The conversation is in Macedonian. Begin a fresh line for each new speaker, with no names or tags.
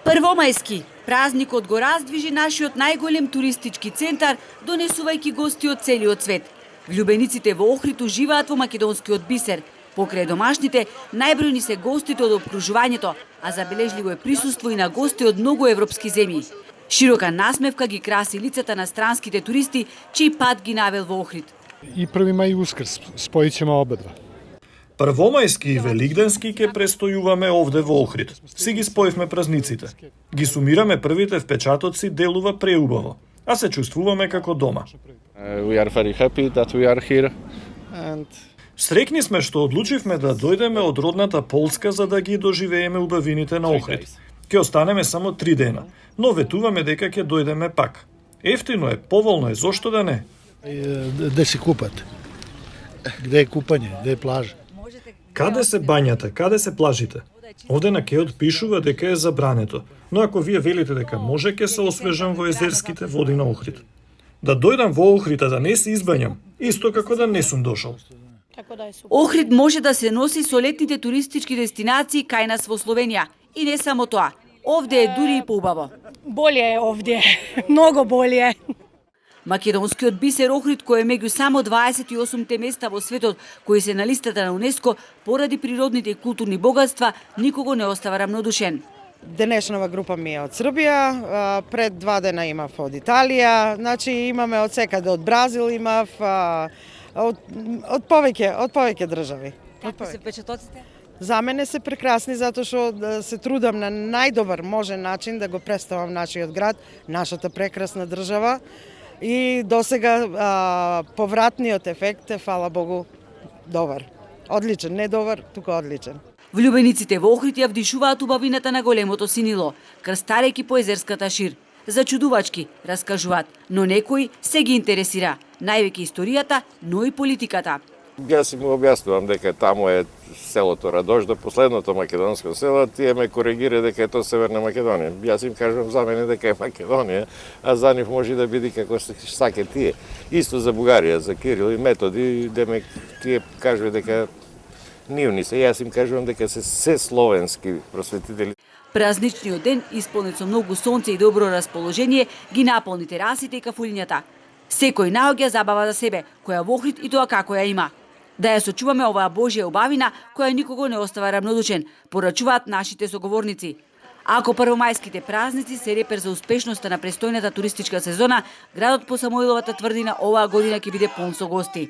Првомајски, празникот го раздвижи нашиот најголем туристички центар, донесувајќи гости од целиот свет. Влюбениците во Охрид уживаат во македонскиот бисер. Покрај домашните, најбројни се гостите од опкружувањето, а забележливо е присуство и на гости од многу европски земји. Широка насмевка ги краси лицата на странските туристи, чиј пат ги навел во Охрид.
И 1. мај и Ускрс, спојиќемо обедва.
Првомајски и Великденски ќе престојуваме овде во Охрид. Си ги споивме празниците. Ги сумираме првите впечатоци, делува преубаво, а се чувствуваме како дома.
We are very happy that we are here and
Срекни сме што одлучивме да дојдеме од родната Полска за да ги доживееме убавините на Охрид. Ќе останеме само 3 дена, но ветуваме дека ќе дојдеме пак. Ефтино е, поволно е, зошто да не?
Де се купат? Где е купање? Где е плажа?
Каде се бањата, каде се плажите? Овде на кеот пишува дека е забрането, но ако вие велите дека може, ќе се освежам во езерските води на Охрид. Да дојдам во Охрид, а да не се избањам, исто како да не сум дошол.
Охрид може да се носи со летните туристички дестинации кај нас во Словенија. И не само тоа, овде е дури и поубаво.
Болje je ovdje, mnogo bolje.
Македонскиот бисер Охрид, кој е меѓу само 28 места во светот кои се на листата на УНЕСКО поради природните и културни богатства, никого не остава рамнодушен.
Денешнава група ми е од Србија, пред 2 дена имав од Италија, значи имаме од секаде, од Бразил имав, од повеќе држави.
Какви се впечатоците?
За мене се прекрасни затоа што се трудам на најдобар можен начин да го представам нашиот град, нашата прекрасна држава. И досега повратниот ефект е, фала Богу, добар. Одличен, не добар, туку одличен.
Влюбениците во Охрид ја вдишуваат убавината на големото синило, крстарејќи по езерската шир. Зачудувачки, раскажуваат, но некој се ги интересира, највеќе историјата, но и политиката.
Јас им објаснувам дека таму е селото Радожда, последното македонско село, тие ме коригира дека е тоа Северна Македонија. Јас им кажувам за мене дека е Македонија, а за нив може да биде како саке тие. Исто за Бугарија, за Кирил и Методи, деме тие кажуваат дека нивни се. Јас им кажувам дека се словенски просветители.
Празничниот ден, исполнет со многу сонце и добро расположение, ги наполни терасите и кафулињата. Секој наоѓа забава за себе, која во Охрид и тоа како ја има. Да ја сочуваме оваа Божја убавина, која никого не остава рамнодушен, порачуваат нашите соговорници. Ако првомајските празници се репер за успешноста на престојната туристичка сезона, градот по Самоиловата тврдина оваа година ќе биде полн со гости.